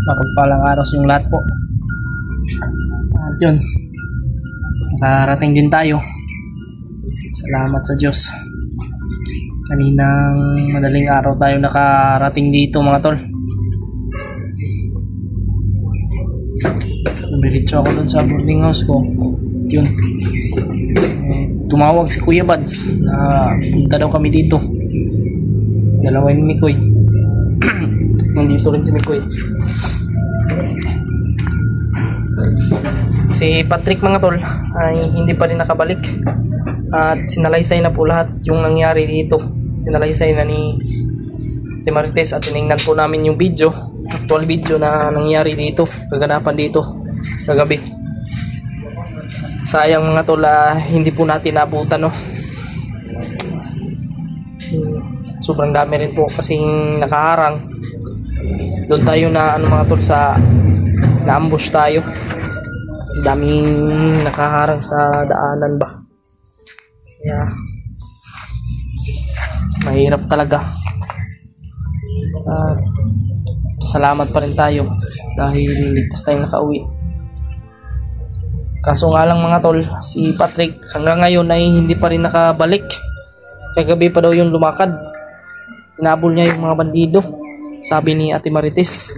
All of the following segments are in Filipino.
Mapagpalang araw sa inyong lahat po. At yun, nakarating din tayo. Salamat sa Diyos. Kaninang madaling araw tayo nakarating dito mga tol. Dumiretso ako dun sa boarding house ko. At yun, tumawag si Kuya Bads na punta daw kami dito. Dalawa ni Mikoy. Nandito rin si Mikoy. Si Patrick mga tol ay hindi pa rin nakabalik. At sinalaysay na po lahat yung nangyari dito. Sinalaysay na ni Marites at tinignan po namin yung video, actual video na nangyari dito, kaganapan dito kagabi. Sayang mga tol, hindi po natin naabutan, no? Sobrang dami rin po kasing nakaharang. Doon tayo na mga tol sa na-ambush tayo. Daming nakaharang sa daanan ba. Kaya mahirap talaga. Salamat pa rin tayo dahil ligtas tayong nakauwi. Kaso nga lang mga tol, si Patrick hanggang ngayon ay hindi pa rin nakabalik. Kagabi pa daw yung lumakad. Tinabol niya yung mga bandido, sabi ni Ate Marites.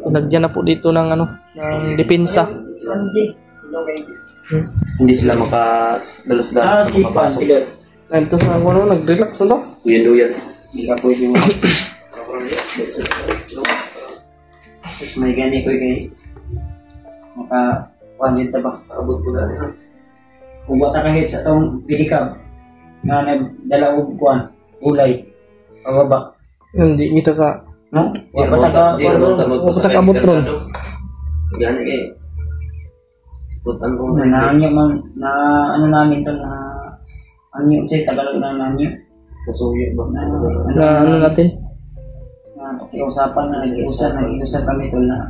Tulagyan na po dito ng ng depensa. Hindi sila makadalos-dalos makapasok. Ito na nag-relax na to. Uyan-uyan. Hindi ka pwede mo. Terus may gani ko kay maka-100 ba? Abot ko na. Kung bata ka hit sa itong pedicab na nagdala og kuan ulay pababa. Hindi kita ka. No? Bata ka butron. Gani kay putan ko na ano namin to na anyo say Tagalog na nanyo. Kasuyo ba? Na ano natin? Na pakiusapan na nag-iusap kami tol na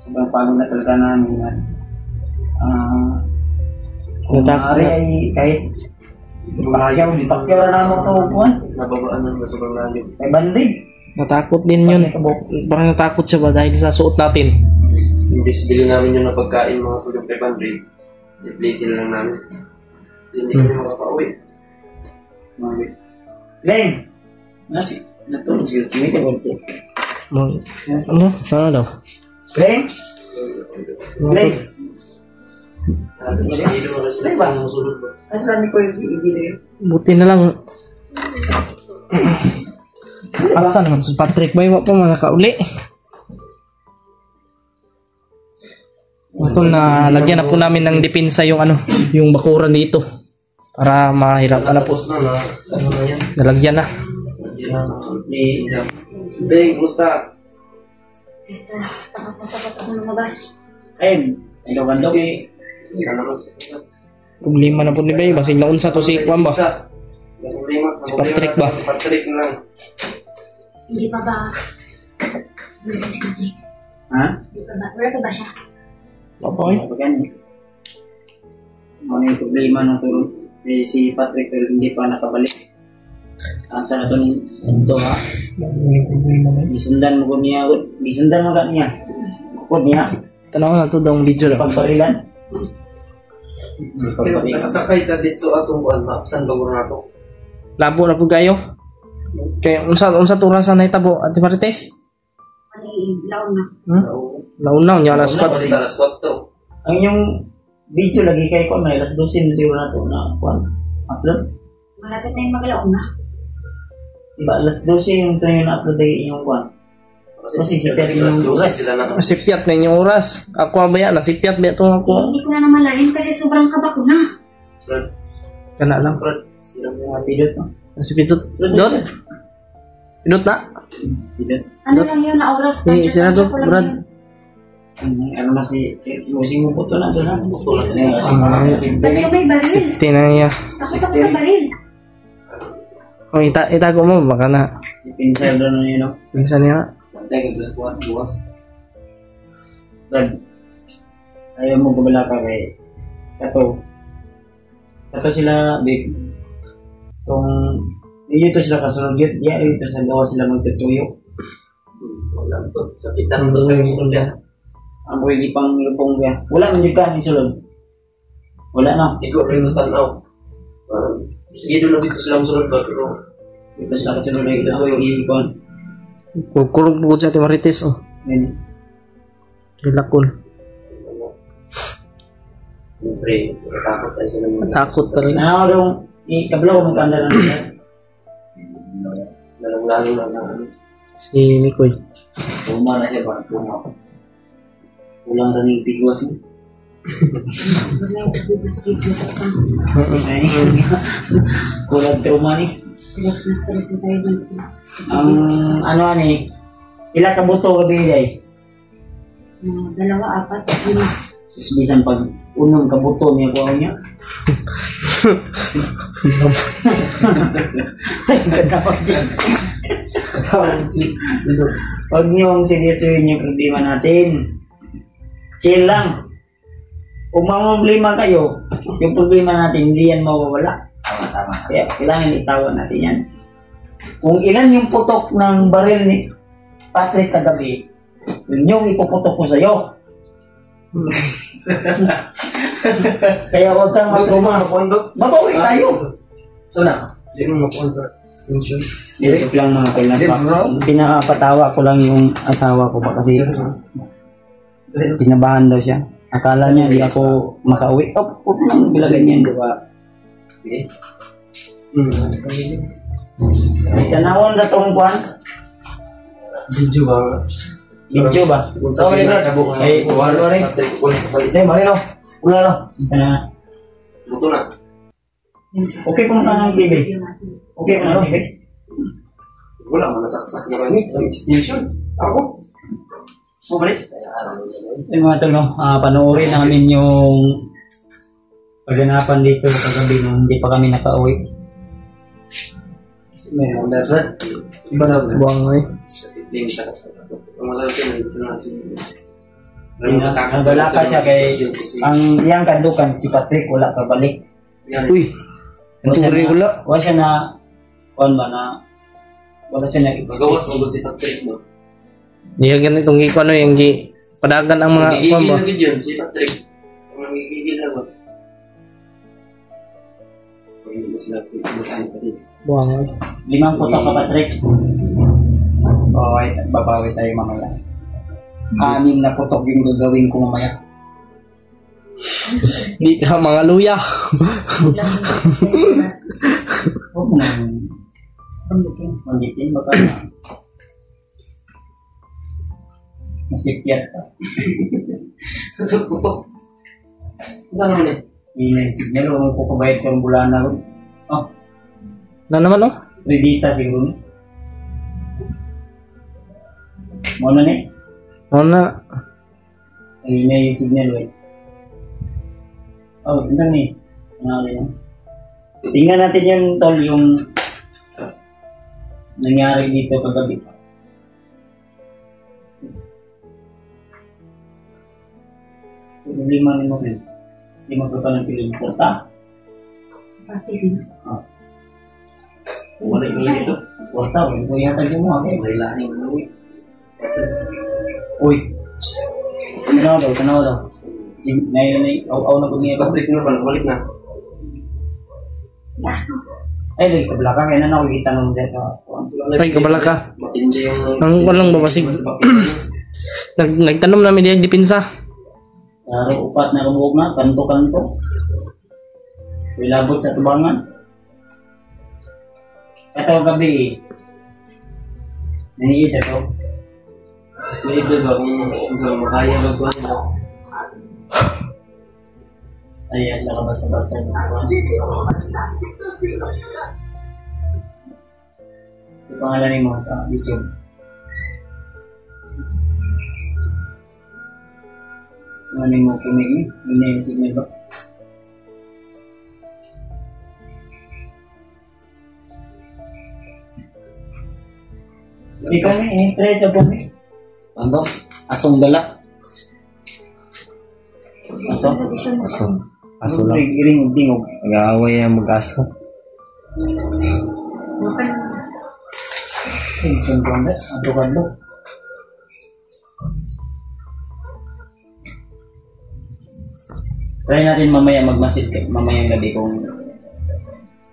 sobrang pagod na talaga namin na kung maaari ay kahit pakyaw na mo ito upuan Nababaan na sobrang lalim. may bandig. Natakot din yun. Parang natakot siya ba dahil sa suot natin. Imbis bili namin yung napagkain mga tulong 500, i-plate na lang namin. Hindi kami makakauwi. Len! Nasi, natulog sila. Tumita ko ito. Ano? Ano daw? Len! Len! Sila ba? Musulod ba? Asalan ko yung si Igil. Buti na lang. Asa naman si Patrick ba? Iwa pa mga nakauli. Tol, na lagyan na po namin ng depensa yung yung bakuran dito para mahirapan na po. Nalagyan na. Beng, kumusta? Ito, takot ako lumabas. Ay, ilogandog eh. Problema na po ni Bay. Basig naunsa to si Juan ba? Si Patrick ba? Si Patrick lang. Hindi pa ba? Wala ba si Patrick? Ha? Hindi pa ba? Wala pa ba siya? Papoy. Pagani. Ano yung problema ng turo? Eh, si Patrick pero hindi pa nakabalik. Asa na ito nito ha? Bisundan mo ko niya. Bisundan mo ka niya. Kod niya. Tanaw na to daw video lang. Pagparilan. Nakasakay ka dito atong buwan, maapsan bago na ito. Labo na po kayo. Kaya unsa turasan na itabo, Ate Marites? Laon na. Launaw niya alas 4. Alas 4. Ang yung video lagi kay ko may alas 12 siguro na ito na kuan upload. Malapit na yung maglaon na. Diba alas 12 yung ito yung na-upload ay yung kuan. Kasi sipiat yung oras. Sipiat na yung oras. Ako ba yan? Nasipiat ba itong ako? Hindi ko na namalayan kasi sobrang kaba ko na. Kana lang. Sila yung mga pidot no? Nasipidot. Dot? Pidot na? Pidot. Ano lang yun na oras? Sinado, Brad. Ano na si musing mo po ito na dyan. Puto lang Dali ka may baril. Safety na niya. Takot ako sa baril. O, itago mo. Baka na. Pinsel doon na yun no? Minsan niya. Pantay ko sa buwan, buwas. Brad, ayaw mo gumala ka kay Kato sila, big. Itong Dito sila kasunod yun. Yeah, dito sa gawa sila magtutuyo. Wala to. Sakitan to kayo sunod yan. Ang pwede pang lupong yan. Wala man dyan ni sulod. Wala na. Ikaw rin sa tanaw. Sige doon na dito sila sunod ba? Pero Dito sila kasunod na ito. So yung iikon. Kulog po sa Ate Marites, oh. Yan. Kilakol. siyempre, natakot tayo sa mga. Takot talaga. Ano daw, ikablaw mo kanda na niya. Lalong-lalo na Si Mikoy. Tuma na siya ba? Tuma. Ulang rin yung tigwas niya. Kulang trauma ni. Stress na tayo dito. Ang ano ni, ila ka buto ka bigay. Dalawa, apat, lima. Bisan pag unong kabuto niya ko niya. Dapat dyan. Huwag niyong seryosohin yung problema natin. Chill lang. Kung mamumblema kayo, yung problema natin, hindi yan mawawala. Tama. Kaya kailangan itawan natin yan. Kung ilan yung putok ng baril ni Patrick kagabi, yun yung ipuputok ko sa'yo. Kaya huwag kang matruma. Mabawi tayo. So na, hindi mo makuha sa extension. Direct lang mga kailan. Pinakapatawa ko lang yung asawa ko pa kasi tinabahan daw siya. Akala niya di ako makauwi. Oh, huwag nang bilagay niya. Diba? Okay. May tanawan na tong kwan. Video ba? Video ba? So, Ay, wala rin. Eh, Marino. Wala no. Buto na. Okay kung ka ng TV. Okay kung ano, TV. Wala, manasaksak na kami. Ang extension. Ako. Bumalik. Yung mga ito, no? Panoorin namin yung paganapan dito kagabi nung hindi pa kami nakauwi. May under sir. Iba na ba? Buwang eh. Ling sa ang malalaki na ito na si Nagala ka siya kay ang iyang kandukan si Patrick wala ka balik. Uy! Ito rin wala. Wala siya na kuan ba na wala siya na magawas mo si Patrick mo. Yung ganitong giko ano yung padagan ang mga Gigigil ba? na yun si Patrick. Ang gigigil na ba? Hindi sila pinagkaan pa rin. Buwang eh. 5 putok ka Patrick. Okay, babawi tayo mamaya. 6 na putok yung gagawin ko mamaya. Di ka mga luya. Huwag mo nang mangitin baka masipyat ka. Sa putok. Saan naman eh? May signal o kukubayad ka ng bulana ron. Oh, Na naman oh? redita siguro. Muna ni? Ano na? Ayun na yung signal eh. Oh, tingnan ni. Tingnan natin yung tol yung nangyari dito kagabi. Problema ni mo rin. Hindi magkaka ng piling porta. Sa pati. Oh. Wala yung dito. Porta, wala ko yata yung mo. Okay, May lahing ano eh. uy. Tanaw daw. Aw na po Si niya. Patrick na ba? Balik na. Yaso. Ay, lagi kabla ka. Kaya na nakikita nung dyan sa... Ay, kabala ka. Matindi yung... Ang walang babasig. Nagtanom namin diyan di pinsa. Laro upat na kabuog na. Kanto-kanto. Ilabot sa tubangan. Ito gabi nangiit ito. May ito ba kung saan makaya magkuhan mo? Ay, sila ka basta-basta. Yung pangalan mo sa YouTube. Ano mo kumigil? Hindi yung signal ba? Ikaw ni, try sa bumi. Ano? Asong galak. Aso? Aso lang. Iring tingog. Nag-aaway ang mag-aso. Makan. Ang ganda. Ato ganda. Try natin mamaya magmasid mamayang gabi kung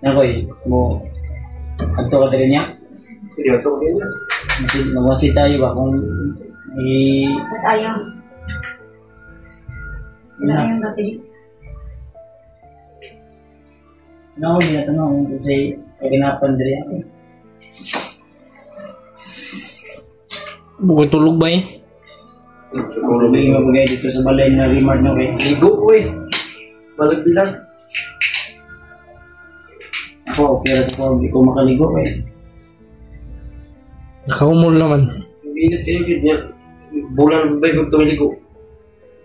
nakoy mo ato ka rin niya. Hindi ito ko din yan. Magmasid tayo ba kung At ayaw. Sila yung dati. no, hindi na tanong kung say kaganapan diri ako. Bukod tulog ba eh? Kung may mabagay dito sa balay na remark na kay Ligo ko eh. Balag bilang. ako, pero sa hindi ko makaligo eh. Nakaumol naman. Ang init kayo ganyan. Bulan ba yung tumiligo?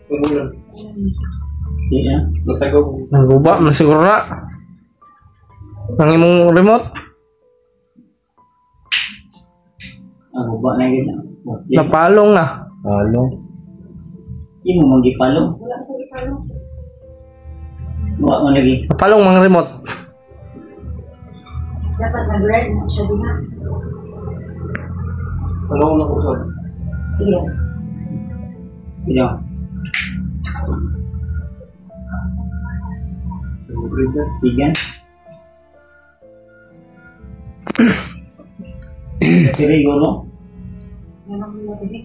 Bulan. Hindi na. Natagaw ko. Naguba man siguro na. Ang imong remote. Ako ba na yun? Napalong na. Palong. Hindi mo magipalong. Wala ko ipalo. Wala mo lagi. Napalong mga remote. Dapat nag-red na siya din na. Alam ko na ko saan. Sige. Hindi. Sigan. Siri guro. Meron mo na din.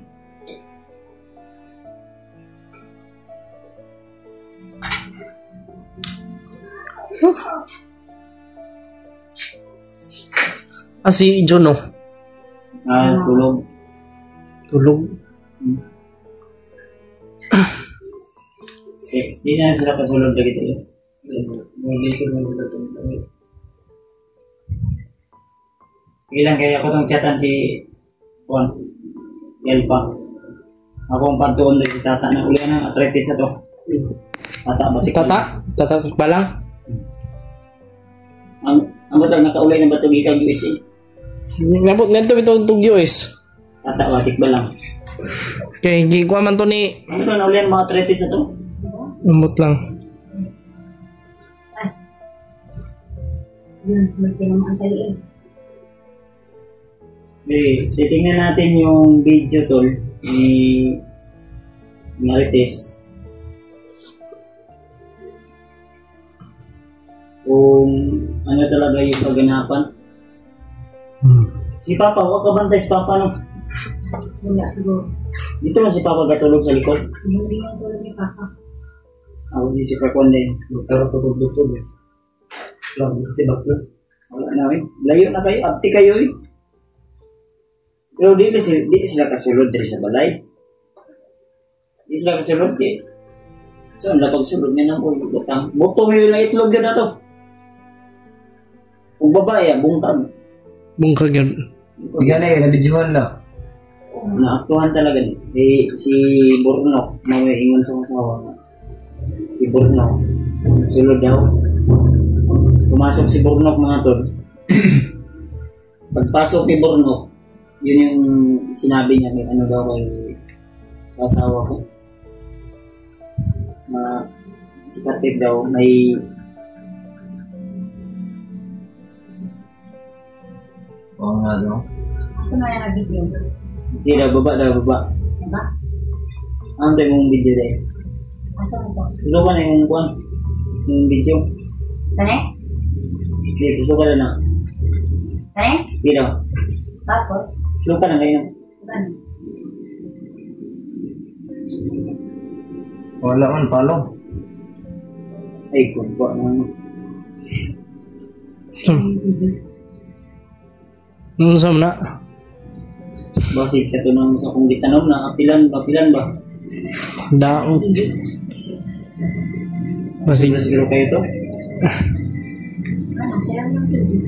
Si John oh. Tulog. Tulog. Hindi na sila kasulod lagi tayo. Mag-listen mo sila ito. Ilang kaya ako itong chatan si Juan. Elpa. Ako ang pantuon doon si Tata na uli ng arthritis na to. Tata ba si Tata? Tata ba lang? Ang batang nakaulay na batog ikaw USA. Ngabot nga ito itong US. Tata batik ba lang. Kaya hindi ko man to ni... Ano to na uli ang mga arthritis na to? Umot lang. Yun, magpinamaan sa liin. Titingnan natin yung video tol ni Marites. Kung ano talaga yung kaganapan. Si Papa, huwag ka bantay si Papa no? Wala siguro. Dito na si Papa katulog sa likod. Hindi yung tulad ni Papa. Ako di si Kakonde. Magkaroon ko ng doktor eh. Lang, kasi bak na. Wala na eh. Layo na kayo, abti kayo eh. Pero di sila kasulod din sa balay. Di sila kasulod eh. So, ang lapag sulod niya ng butang. Buto mo yung itlog yun na to. Kung babae, bungkag. Bungkag yun. Bigyan na yun, nabidyohan na. Naaktuhan talaga ni si Borno na may ingon sa asawa. Si Borno sulod daw. Pumasok si Borno mga tol. Pagpasok ni Borno, yun yung sinabi niya may ano daw kay asawa ko. Na si Katik daw may Oo nga, no? Asa na yung nag-video? hindi daw baba. Diba? Ano tayo mong video dahil? Asa mo po? Gusto ka na yung kuwan? Yung video? Tane? Hindi, gusto ka na na. Tane? Hindi daw. Tapos? Gusto ka na ngayon. Ano? Wala man, palong. Ay, kurba naman. Ano sa na? Basit ka to nang sa kong gitanom na apilan ba? Daong. Basig. Siguro siguro kayo to? Ano? Sila yung video.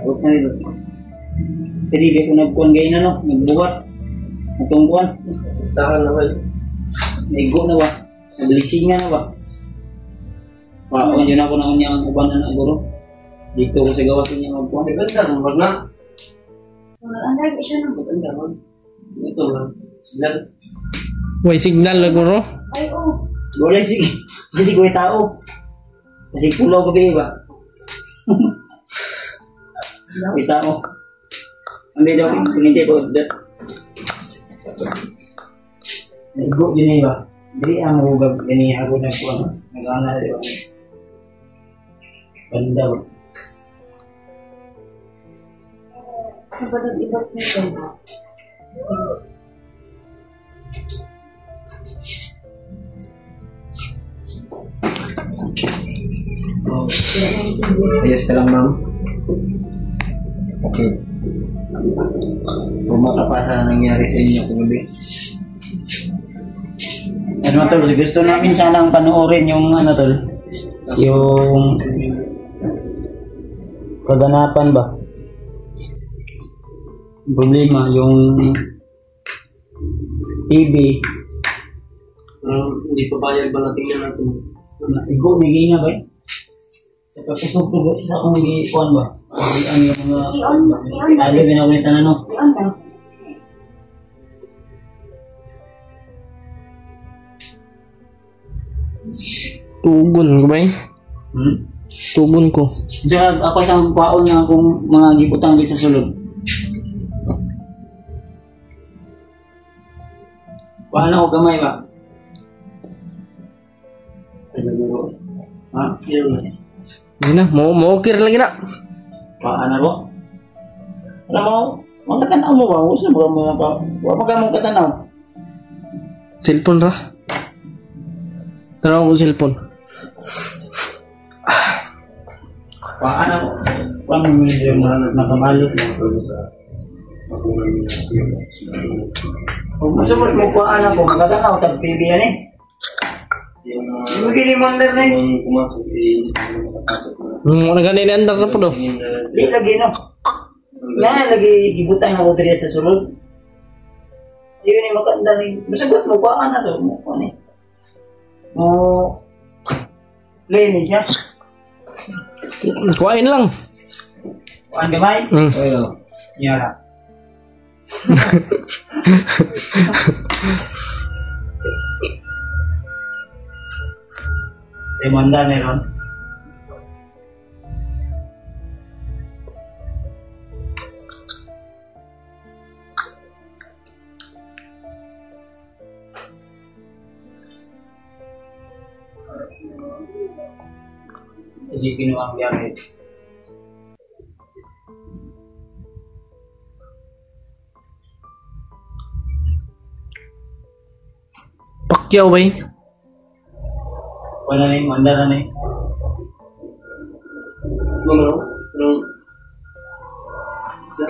Huwag na ito. Pero hindi ko nagkuhan kayo na no? Nagbuhat. Natungkuhan. Tahan na kayo. Naigo na ba? Nabilisingan na ba? Paon yun ako na unya ang uban na naguro. Dito ko sa gawas niya magkuhan. Maganda, wag na. Ang lagi siya nang Maganda, wag. Ito lang. Signal. Way signal laguro. ay, oh. Gulay sige. Kasi ko tao. Kasi pulo ko ba? Kita mo. Hindi daw, hindi po. Naigo din ba? Hindi ang hugag ini ako na po. Nagana di ba? Banda ba? Sa ibang nito. Oh. Ayos ka lang, ma'am. Okay. Bumaka pa sa nangyari sa inyo kagabi. Ano tol, gusto namin sanang panoorin yung ano tol, yung kaganapan ba? Problema, yung TV. Hindi pa bayag ba natin yan natin? Igo, may nga ba eh? Sa pagkasog ko sa akong giikuan ba? Ang yung mga sinali binawit na ano? Yan na. Tugon ko ba eh? Tugon ko. Diyan ako sa kwaon nga akong mga giputang sa sulod. Paano ko gamay ba? Ha? Hindi na, maukir lagi na. Paano ko? Alam mo, magkatanaw mo ba? Gusto mo mga pa? Huwag magamong katanaw. Cellphone ra. Tanaw ko cellphone. Paano ko? Paano mo yung mga nakabalot mo? Kung gusto mo paano ko, magkatanaw, tag-PB yan eh. Yung magkilimander na eh. Kung pumasok, hindi pa makapasok na. Nagani-andar na po do. Di lagi no. Na lagi gibutang ako diri sa sulod. Di ni makanda ni. Masagot mo pa ana to mo ani. Mo Lenin siya. Kuhain lang. Kuan gamay. Oh. Nyara. Demanda meron. Kasi kinuha ang gamit. Pakyaw ba eh? Wala na yung mandara na eh. Ano? Sir?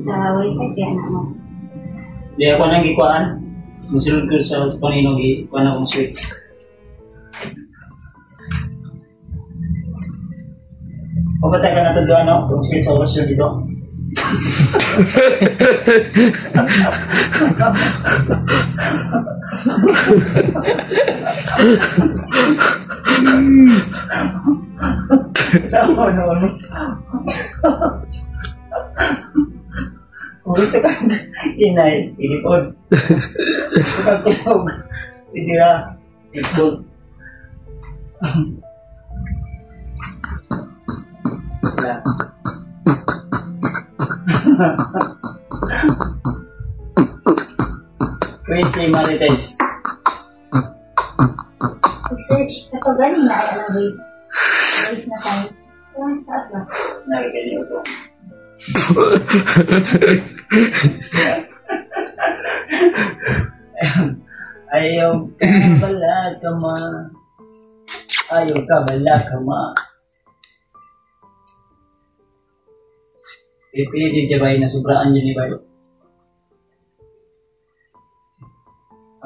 Sa wifi kaya na mo. Di ako nang gikuan. Musulod ko sa panino gikuan akong switch. Pabatay ka na ito doon, no? Kung switch sa oras yun dito. Ano? Kung gusto ka inay, ilipod. Gusto ka kusog, itira, ilipod. Wala. Crazy Marites. Search ito galing na ay alam guys. Guys na tayo. Kung taas ba? Nagaganyo ito. Ayaw ka bala ka ma. Ayaw ka bala ka ma. Pili din siya ba na sobraan yun ni Bayo?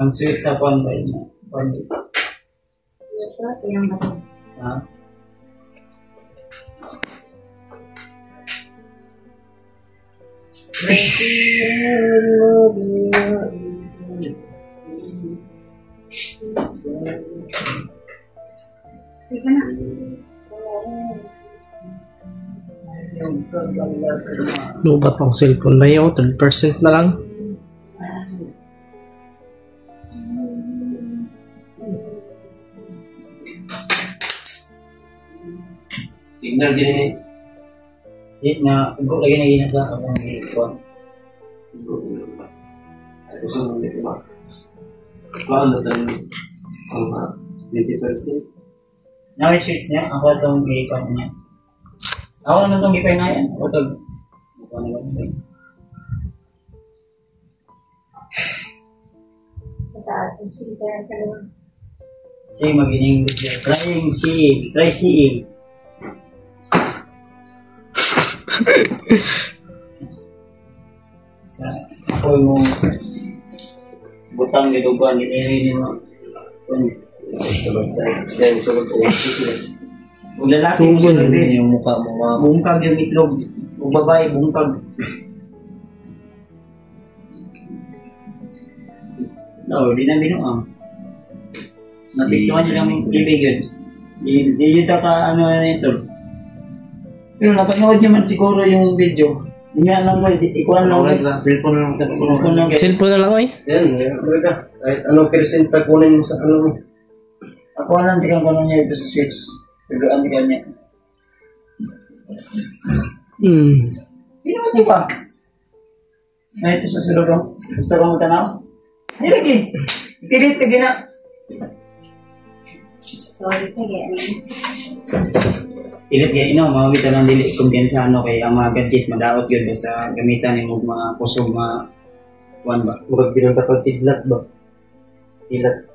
Ang sweet sa pon ba yun? Ito, yung bato. Ha? Sige na. Lubat ang cellphone ba yun? 3% na lang. Signal gini Hit na, ibo lagi na ginasa akong ipon. Ay, gusto mo nito ba? Paano tayo? 20%? Naka-switch niya, ako itong ipon niya. Ako naman itong ipon na yan. Ako itong ipon na yan. Sa taas. Sige, kaya kalawa. Sige, mag-ining video. Trying CE. Try CE. Ako yung butang dito ba, nilinin mo. Basta-basta. Yan, gusto ko Kung lalaki yung Tungkol sunod din, yung mukha mo. bungkag yung itlog. Kung babae, bungkag. No, di na binuang. Napiktuan niyo lang yung ibig yun. Di yun taka ano na ito. Pero napanood niyo man siguro yung video. Hindi nga lang ko, ikuhan lang ko. Cellphone lang. Cellphone lang. Cellphone na lang, oy. Yan, talaga. Kahit anong percent pa kunin mo sa ano mo. Ako lang tingnan ko niya ito sa switch. Pigaan tingnan niya. Hindi naman di ba? Na ito sa sulod. Gusto ko mo tanaw? Hindi lagi. Pilit lagi na. Sorry, kaya ano. Pilit kaya ino, mamamita lang dili kumpiyansa ano kay ang mga gadget madaot yun basta gamitan yung mga kusog mga kuwan ba? Murag ginagapag tidlat ba? Tidlat.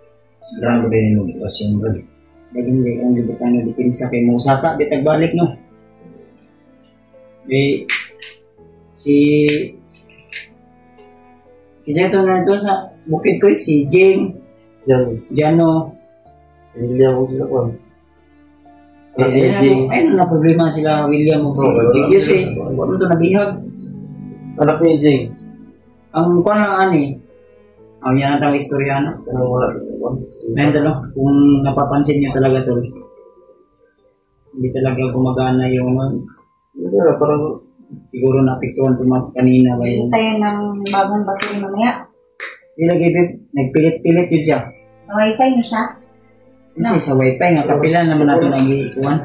Sobrang ba yung mag-iwas yung balik? Laging di ang libutan na dipinsa kay Musaka, bitag balik no? Kasi ito na ito sa bukid ko, si Jing, Jano, William ko sila ko. ayun na problema sila William mo si Digyos eh. Ano ito nabihag? Anak ni Jing. Ang kuwan lang ani, ang yan ang istorya na. Anong wala sa ko? Ngayon talo, kung napapansin niyo talaga to, hindi talaga gumagana yung Wala, parang siguro napiktuhan ito kanina ba yun. Tayo ng bagong battery mamaya. Nilagay nagpilit-pilit yun siya. Sa wifi na siya. Kasi sa wifi nga, kapilan naman natin ang iikuan.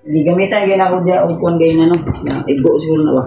Hindi gamitan yun ako diya, upuan kayo na no. Na, igo siguro na ba?